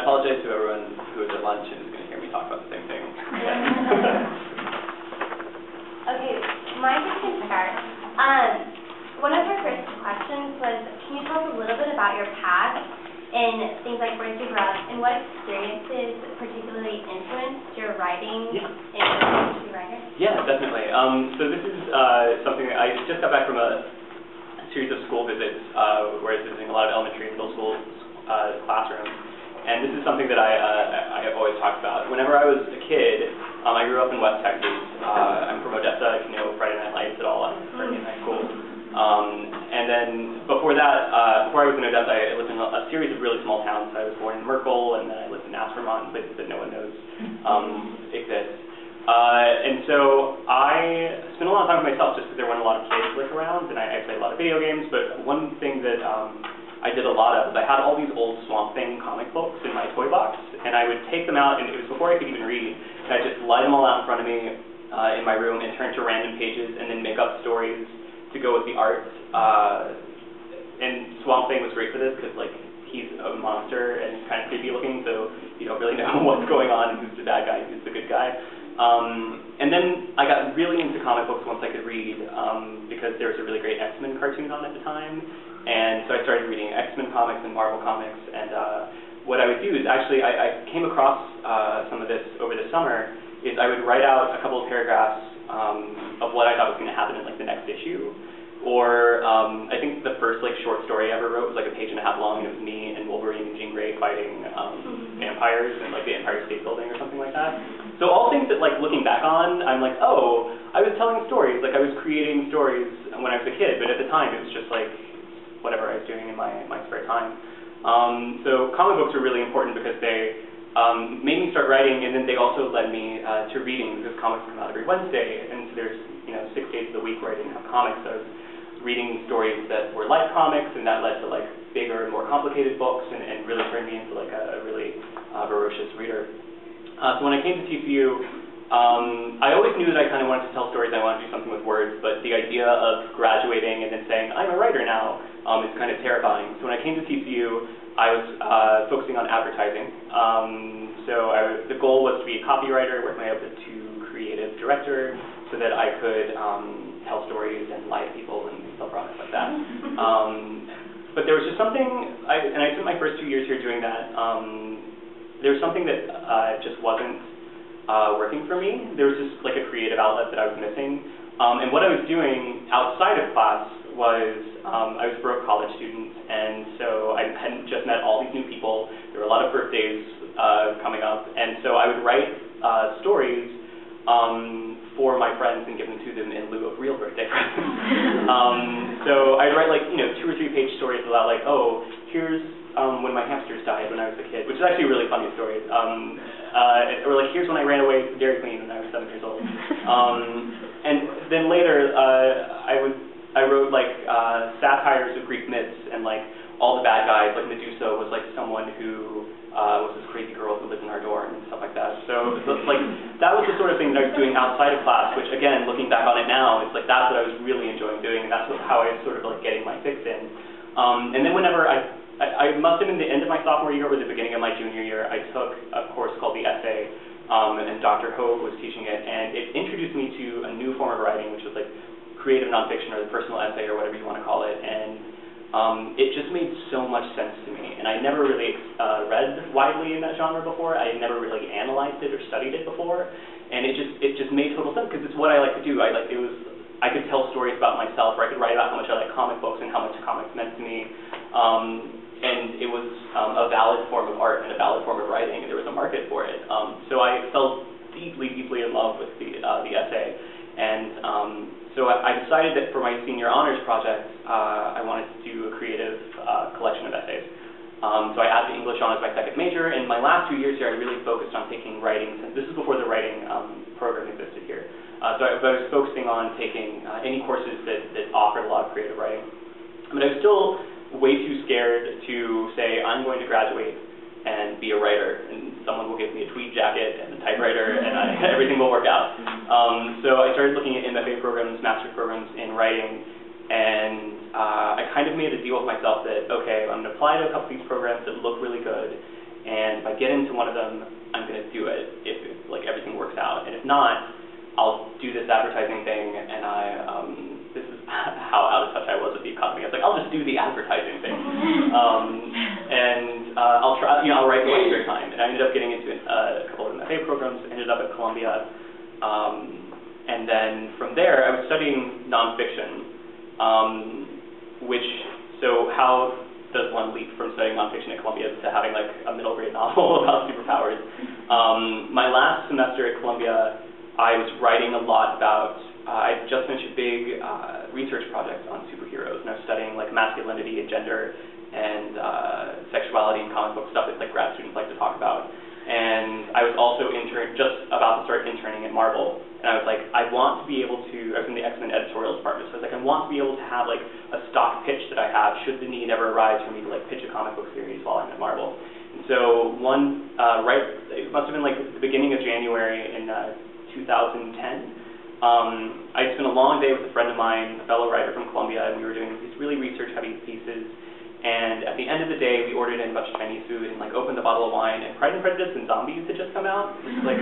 apologize to everyone who is at lunch and is going to hear me talk about the same thing. Okay, mine can start. One of our first questions was, can you tell us a little bit about your past and things like where you grew up and what experiences particularly influenced your writing and your writer? Yeah, definitely. So this is something that I just got back from a series of school visits where I was visiting a lot of elementary and middle school classrooms. And this is something that I have always talked about. Whenever I was a kid, I grew up in West Texas. I'm from Odessa, if you know Friday Night Lights at all. I started in high school. And then before that, before I was in Odessa, I lived in a series of really small towns. I was born in Merkel, and then I lived in Nass, Vermont, places that no one knows exist. And so I spent a lot of time with myself just because there weren't a lot of kids like around, and I played a lot of video games. But one thing that I did a lot of is I had all these old Swamp Thing comic books in my toy box, and I would take them out, and it was before I could even read, and I'd just lie them all out in front of me in my room and turn to random pages and then make up stories to go with the art. And Swamp Thing was great for this because like he's a monster and he's kind of creepy looking, so you don't really know what's going on and who's the bad guy and who's the good guy. And then I got really into comic books once I could read because there was a really great X-Men cartoon on at the time, and so I started reading X-Men comics and Marvel comics. And what I would do is actually I came across some of this over the summer. Is I would write out a couple of paragraphs of what I thought was going to happen in like the next issue. Or I think the first like short story I ever wrote was like a page and a half long, and it was me and Wolverine and Jean Grey fighting vampires in like the Empire State Building or something like that. So all things that like looking back on, I'm like, oh, I was telling stories, like I was creating stories when I was a kid, but at the time it was just like whatever I was doing in my spare time. So comic books are really important because they made me start writing, and then they also led me to reading because comics come out every Wednesday, and so there's 6 days of the week where I didn't have comics. So I was reading stories that were like comics, and that led to like bigger and more complicated books, and really turned me into like a really voracious reader. So when I came to TCU, I always knew that I kind of wanted to tell stories. I wanted to do something with words, but the idea of graduating and then saying I'm a writer now is kind of terrifying. So when I came to TCU, I was focusing on advertising. The goal was to be a copywriter, work my way up to creative director, so that I could tell stories and lie to people and sell products like that. But there was just something, and I spent my first 2 years here doing that. There was something that just wasn't working for me. There was just like a creative outlet that I was missing. And what I was doing outside of class was I was a broke college student, and so I hadn't just met all these new people. There were a lot of birthdays coming up, and so I would write stories for my friends and give them to them in lieu of real birthday presents. So I'd write like 2 or 3 page stories about like, oh, here's when my hamsters died when I was a kid, which is actually a really funny story. Or like, here's when I ran away from Dairy Queen when I was 7 years old. And then later, I wrote like satires of Greek myths, and like all the bad guys, like Medusa was like someone who was this crazy girl who lived in our dorm and stuff like that. So like that was the sort of thing that I was doing outside of class, which again, looking back on it now, it's like that's what I was really enjoying doing, and that's how I was sort of like getting my fix in. And then whenever I must have been the end of my sophomore year or the beginning of my junior year, I took a course called the Essay, and Dr. Hogue was teaching it, and it introduced me to a new form of writing, which was like creative nonfiction or the personal essay or whatever you want to call it, and it just made so much sense to me, and I never really read widely in that genre before. I had never really analyzed it or studied it before, and it just made total sense because it's what I like to do. I could tell stories about myself, or I could write about how much I like comic books and how much comics meant to me, and it was a valid form of art and a valid form of writing, and there was a market for it. So I fell deeply, deeply in love with the essay, and so I decided that for my senior honors project, I wanted to do a creative collection of essays. So I added English on as my second major, and my last 2 years here, I really focused on taking writing. This is before the writing program existed here. So I was focusing on taking any courses that offered a lot of creative writing. But I was still way too scared to say, I'm going to graduate and be a writer, and someone will give me a tweed jacket and a typewriter, and everything will work out. So I started looking at MFA programs, master's programs in writing, and I kind of made a deal with myself that, okay, I'm going to apply to a couple of these programs that look really good, and if I get into one of them, I'm going to do it if like everything works out, and if not, I'll do this advertising thing, and this is how out of touch I was with the economy. I was like, I'll just do the advertising thing, and I'll try, I'll write in my spare time, and I ended up getting into a couple of MFA programs, ended up at Columbia, and then from there, I was studying nonfiction, so how does one leap from studying nonfiction at Columbia to having like a middle grade novel about superpowers? My last semester at Columbia, I was writing a lot about, I just finished a big research project on superheroes, and I was studying like masculinity and gender and sexuality and comic book stuff that like grad students like to talk about. And I was also just about to start interning at Marvel, and I was like, I want to be able to, I was in the X-Men editorial department, so I was like, I want to be able to have like a stock pitch that I have should the need ever arise for me to like pitch a comic book series while I'm at Marvel. And so it must have been like the beginning of January in 2010, I spent a long day with a friend of mine, a fellow writer from Columbia, and we were doing these really research-heavy pieces. And at the end of the day, we ordered in a bunch of Chinese food and like opened a bottle of wine. And Pride and Prejudice and Zombies had just come out, which is like,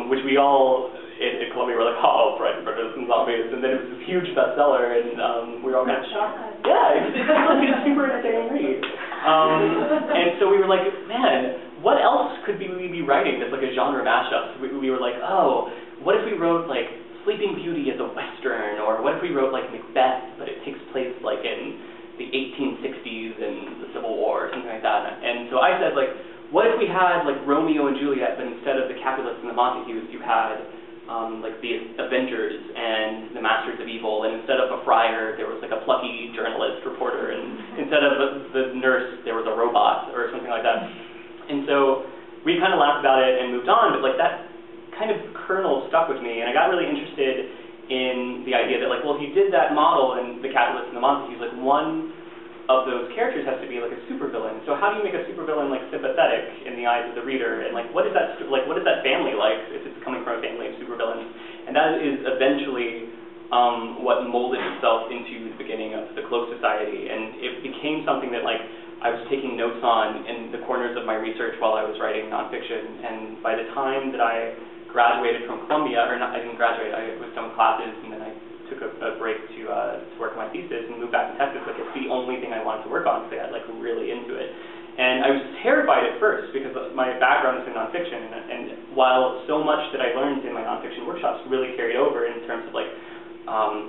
which we all at Columbia were like, oh, Pride and Prejudice and Zombies. And then it was this huge bestseller, and we were all kind of shocked. Yeah, it's a super entertaining read. And so we were like, man, what else could we be writing that's like a genre mashup? So we were like, oh, what if we wrote like Sleeping Beauty as a Western, or what if we wrote like Macbeth, but it takes place like in the 1860s and the Civil War, or something like that. And so I said, like, what if we had like Romeo and Juliet, but instead of the Capulets and the Montagues, you had like the Avengers and the Masters of Evil, and instead of a friar, there was like a plucky journalist reporter, and instead of the nurse, there was a robot, or something like that. And so we kind of laughed about it and moved on, but like that kind of kernel stuck with me, and I got really interested in the idea that, like, well, if you did that model in the Capulets and the Montagues, like, one of those characters has to be like a supervillain. So how do you make a supervillain like sympathetic in the eyes of the reader? And like, what is that family like if it's coming from a family of supervillains? And that is eventually what molded itself into the beginning of the Cloak Society, and it became something that like I was taking notes on in the corners of my research while I was writing nonfiction. And by the time that I graduated from Columbia, or not, I didn't graduate, I was done with classes, and then I took a break to work on my thesis and moved back to Texas. Like, it's the only thing I wanted to work on, because I got like really into it. And I was terrified at first, because my background is in nonfiction, and while so much that I learned in my nonfiction workshops really carried over in terms of like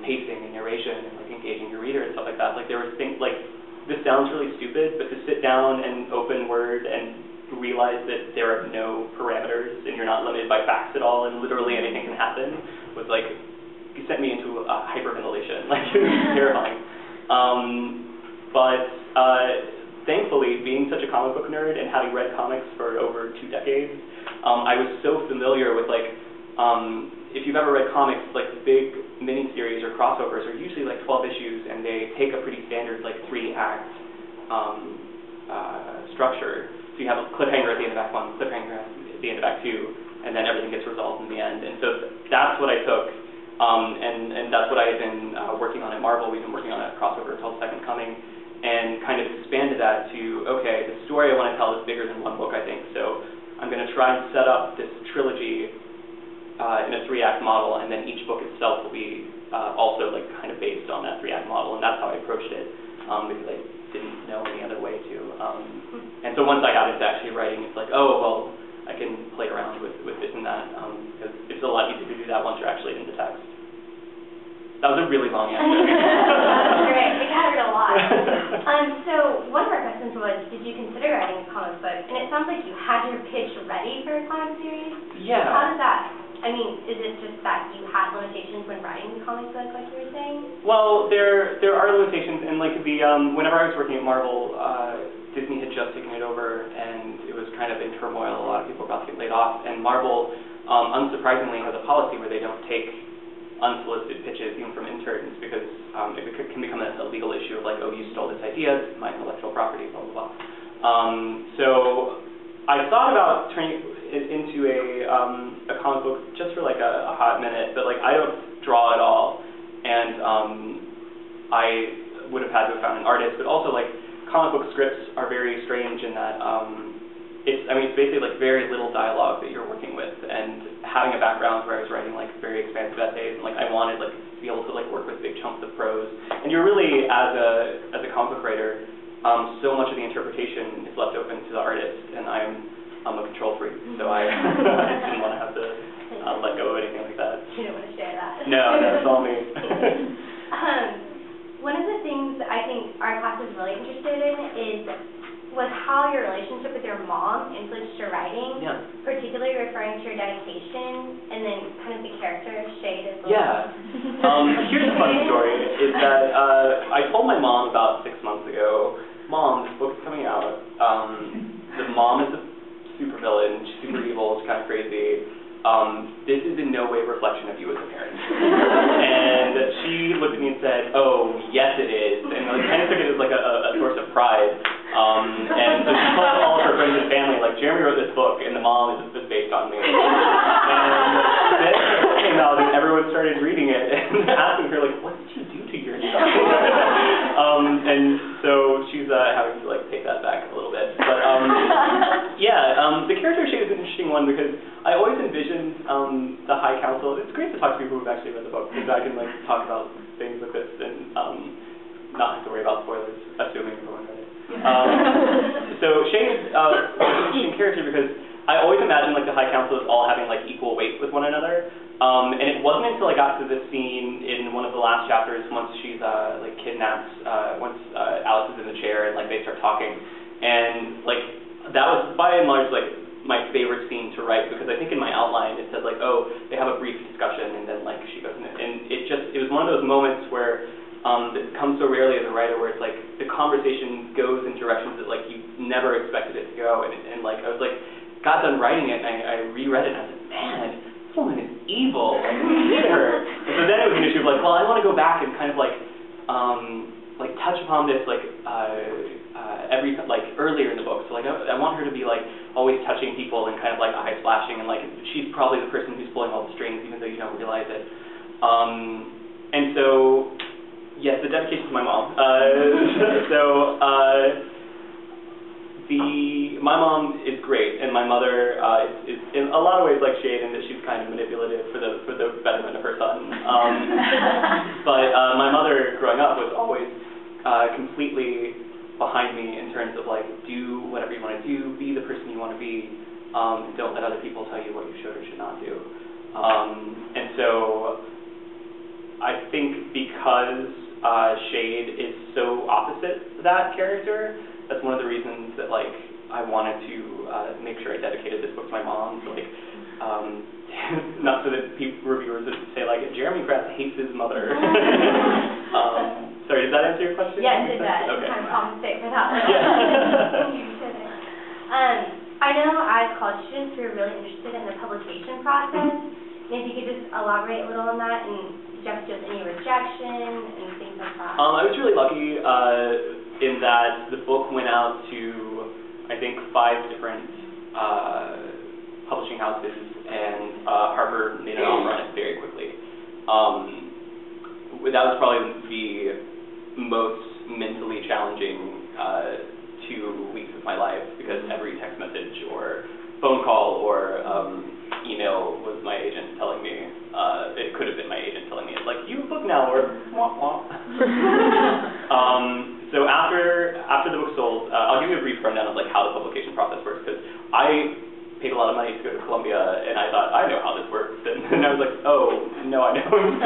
pacing and narration and like engaging your reader and stuff like that, like there were things like, this sounds really stupid, but to sit down and open Word and realize that there are no parameters and you're not limited by facts at all and literally anything can happen was like, it sent me into hyperventilation. Like, it was terrifying. But thankfully, being such a comic book nerd and having read comics for over 2 decades, I was so familiar with like, if you've ever read comics, like the big miniseries or crossovers are usually like 12 issues, and they take a pretty standard like 3-act structure. So you have a cliffhanger at the end of Act 1, cliffhanger at the end of Act 2, and then everything gets resolved in the end. And so that's what I took, and that's what I had been working on at Marvel. We've been working on a crossover called Second Coming, and kind of expanded that to, okay, the story I want to tell is bigger than one book, I think. So I'm going to try and set up this trilogy in a 3-act model, and then each book itself will be also like kind of based on that 3-act model, and that's how I approached it, because I didn't know any other way to. And so once I got into actually writing, it's like, oh, well, I can play around with this and that, because it's a lot easier to do that once you're actually in the text. That was a really long answer. That's great. We covered a lot. So one of our questions was, did you consider writing a comic book? And it sounds like you had your pitch ready for a comic series. Yeah. How does that? I mean, is it just that you had limitations when writing the comic book, like you were saying? Well, there are limitations, and like whenever I was working at Marvel, Disney had just taken it over, and it was kind of in turmoil. A lot of people were about to get laid off, and Marvel, unsurprisingly, has a policy where they don't take unsolicited pitches, even from interns, because it can become a legal issue of like, oh, you stole this idea, it's my intellectual property, blah, blah, blah. So I thought about turning it into a comic book just for like a hot minute, but like I don't draw at all, and I would have had to have found an artist, but also like comic book scripts are very strange in that it's basically like very little dialogue that you're working with, and having a background where I was writing like very expansive essays, and like I wanted like to be able to like work with big chunks of prose. And you're really, as a comic book writer, so much of the interpretation is left open to the artist, and I'm a control freak, so I I didn't want to have to let go of anything like that. You don't want to share that. No, it's all me. One of the things I think our class is really interested in was how your relationship with your mom influenced your writing, Yeah. particularly referring to your dedication, and then kind of the character Shade as well. Yeah. Here's a funny story, is that I told my mom about 6 months ago, Mom, this book's coming out. The mom is a supervillain, she's super evil, she's kind of crazy. This is in no way a reflection of you as a parent. And she looked at me and said, oh, yes it is, and like, kind of took it as like a source of pride. And so she told all of her friends and family, like, Jeramey wrote this book, and the mom is based on me. And then it came out, and everyone started reading it, and asking her, like, what did you do to your stuff? And so she's having to, like, take that back a little bit. But, yeah, the character Shade is an interesting one, because I always envisioned the High Council. It's great to talk to people who've actually read the book, because I can, like, talk about things like this and not have to worry about spoilers, assuming everyone read it. So Shade is an interesting character because I always imagined like the High Council as all having like equal weight with one another, and it wasn't until I got to this scene in one of the last chapters, once she's like kidnapped, once Alice is in the chair and like they start talking, and like that was by and large like my favorite scene to write, because I think in my outline it said like, oh, they have a brief discussion and then like she goes in it, and it was one of those moments where that comes so rarely as a writer, where it's like the conversation goes in directions that like you never expected it to go, and like I was like got done writing it, and I reread it and I was like, man, this woman is evil, like who did her? And so then it was an issue of like, well, I want to go back and kind of like touch upon this like every like earlier in the book, so like I want her to be like always touching people and kind of like eye flashing, and like she's probably the person who's pulling all the strings even though you don't realize it. And so yes, the dedication to my mom. My mom is great, and my mother is in a lot of ways like Shade, in that she's kind of manipulative for the betterment of her son. But my mother, growing up, was always completely behind me in terms of like, do whatever you want to do, be the person you want to be, don't let other people tell you what you should or should not do. And so I think because Shade is so opposite that character, that's one of the reasons that like I wanted to make sure I dedicated this book to my mom. So, like, not so that reviewers would say like Jeramey Kraatz hates his mother. Sorry, does that answer your question? Yes, it does. Okay. Kind of compensate for that one. Yeah. I know as college students we're really interested in the publication process. And if you could just elaborate a little on that, and did you have to deal with any rejection and things like that? I was really lucky in that the book went out to, I think, 5 different publishing houses, and Harper made an offer on it very quickly. That was probably the most mentally challenging 2 weeks of my life, because every text message or phone call or email was my agent telling me, it could have been my agent telling me, it's like, you book now, or wah wah. So after the book sold, I'll give you a brief rundown of like how the publication process works, because I paid a lot of money to go to Columbia, and I thought, I know how this works, and I was like, oh, no, I don't.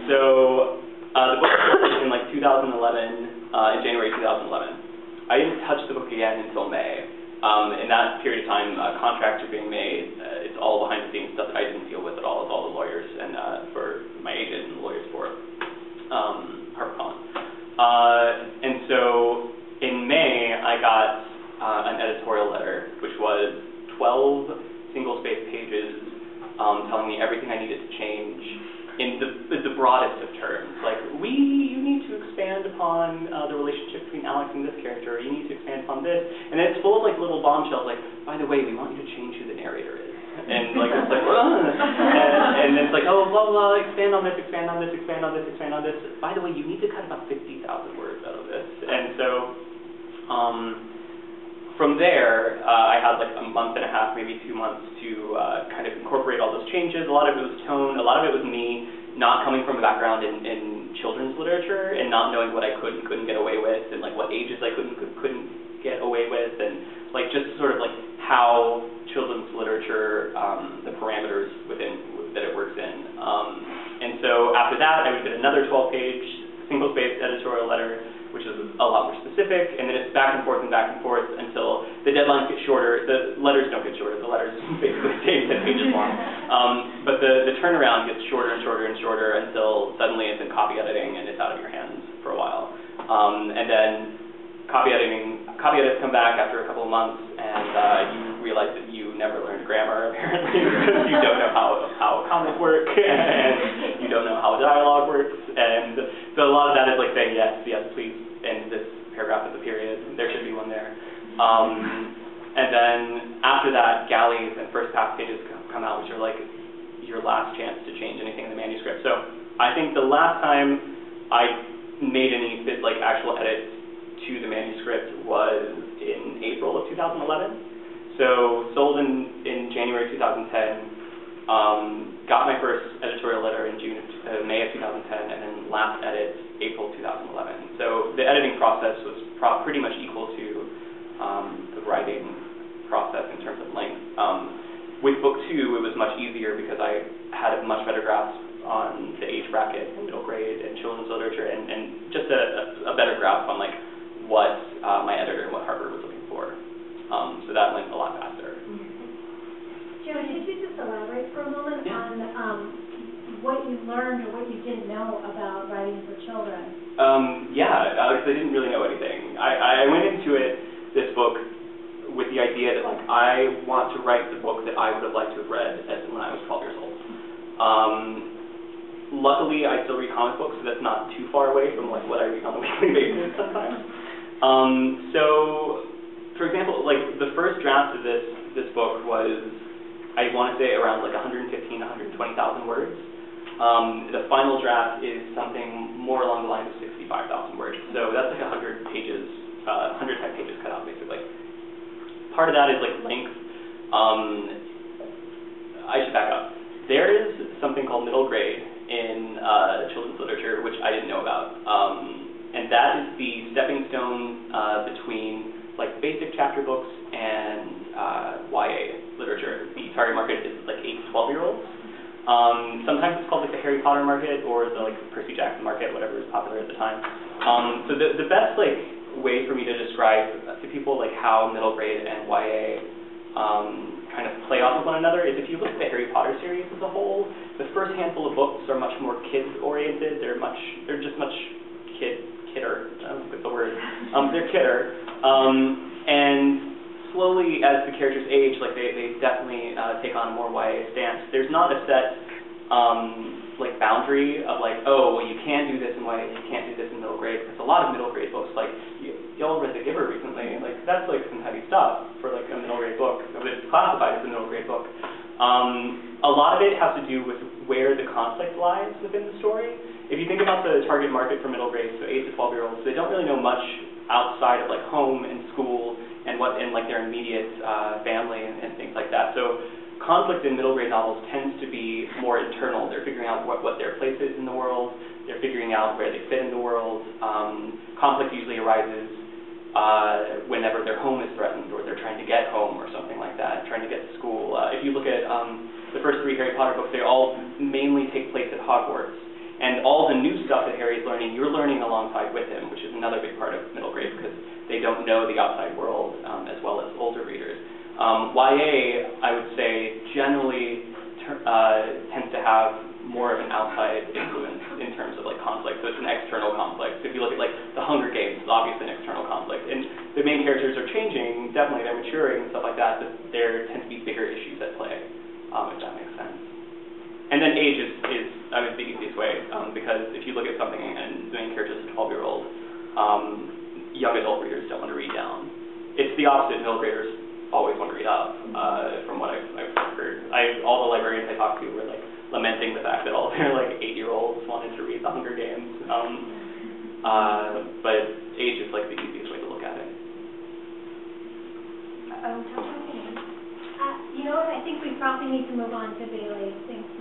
The book sold in like 2011, in January 2011. I didn't touch the book again until May. In that period of time, contracts are being made. It's all behind the scenes stuff that I didn't deal with at all. It's all the lawyers and for my agent and the lawyers for HarperCollins. And so in May, I got an editorial letter, which was 12 single-spaced pages telling me everything I needed to change in the broadest of terms. Like, you need to expand upon the relationship between Alex and this character, or you need to expand upon this. And it's full of like little bombshells, like, by the way, we want you to change who the narrator is. And like, it's like, and it's like, oh, blah, blah, expand on this, expand on this, expand on this, expand on this. By the way, you need to cut about 50,000 words out of this. And so, from there, I had like a month and a half, maybe 2 months to kind of incorporate all those changes. A lot of it was tone, a lot of it was me not coming from a background in children's literature and not knowing what I could and couldn't get away with, and like what ages I couldn't get away with, and like just sort of like how children's literature, the parameters within that it works in. And so after that, I would get another 12-page single-spaced editorial letter, which is a lot more specific, and then it's back and forth until the deadlines get shorter. The letters don't get shorter. The letters basically stay 10 pages long. But the turnaround gets shorter and shorter and shorter until suddenly it's in copy editing and it's out of your hands for a while. And then copy edits come back after a couple of months, and you realize that you never learned grammar, apparently, because you don't know how comments work, and you don't know how dialogue works, and so a lot of that is like saying, yes, please end this paragraph with a period, there should be one there. And then after that, galleys and first pass pages come out, which are like your last chance to change anything in the manuscript. So I think the last time I made any actual edits to the manuscript was in April of 2011. So sold in January 2010, got my first editorial letter in May of 2010, and then last edit April 2011. So the editing process was pretty much equal to the writing process in terms of length. With book 2, it was much easier because I had a much better grasp on the age bracket and middle grade and children's literature, and just a better grasp on like what my editor and what Harvard was looking for. So that went a lot faster. Joe, could you just elaborate for a moment on what you learned or what you didn't know about writing for children? Alex, I didn't really know anything. I went into this book with the idea that like I want to write the book that I would have liked to have read when I was 12 years old. Luckily, I still read comic books, so that's not too far away from like what I read on a weekly basis sometimes. So, for example, like the first draft of this book was, I want to say, around like 115,000 to 120,000 words. The final draft is something more along the lines of 65,000 words. So that's like 100 pages, 100 type pages cut out basically. Part of that is like length. I should back up. There is something called middle grade in children's literature, which I didn't know about. And that is the stepping stone between like basic chapter books and YA literature. The target market is like 8 to 12-year-olds. Sometimes it's called like the Harry Potter market or the like Percy Jackson market, whatever was popular at the time. So the best like way for me to describe to people like how middle grade and YA kind of play off of one another is if you look at the Harry Potter series as a whole, the first handful of books are much more kids-oriented. They're just much kidder. That's the word. They're kidder. And slowly, as the characters age, like they definitely take on a more YA stance. There's not a set like boundary of like, oh, well, you can do this in YA, you can't do this in middle grade. Because a lot of middle grade books, like y'all read The Giver recently, like that's like some heavy stuff for like a middle grade book. It's classified as a middle grade book. A lot of it has to do with where the conflict lies within the story. If you think about the target market for middle grade, so 8 to 12-year-olds, they don't really know much outside of like home and school and like their immediate family and things like that. So conflict in middle grade novels tends to be more internal. They're figuring out what their place is in the world. They're figuring out where they fit in the world. Conflict usually arises whenever their home is threatened or they're trying to get home or something like that, trying to get to school. If you look at the first 3 Harry Potter books, they all mainly take place at Hogwarts. And all the new stuff that Harry is learning, you're learning alongside with him, which is another big part of middle grade because they don't know the outside world as well as older readers. YA, I would say, generally tends to have more of an outside influence in terms of like conflict. So it's an external conflict. So if you look at like The Hunger Games, it's obviously an external conflict. And the main characters are changing, definitely they're maturing and stuff like that, but there tend to be bigger issues at play, if that makes sense. And then age is the easiest way, because if you look at something and the main character is a 12-year-old, young adult readers don't want to read down. It's the opposite. Middle graders always want to read up, from what I've heard. All the librarians I talked to were like lamenting the fact that all their like 8-year-olds wanted to read The Hunger Games. But age is like the easiest way to look at it. talking about the name. You know what, I think we probably need to move on to Bailey. Thanks.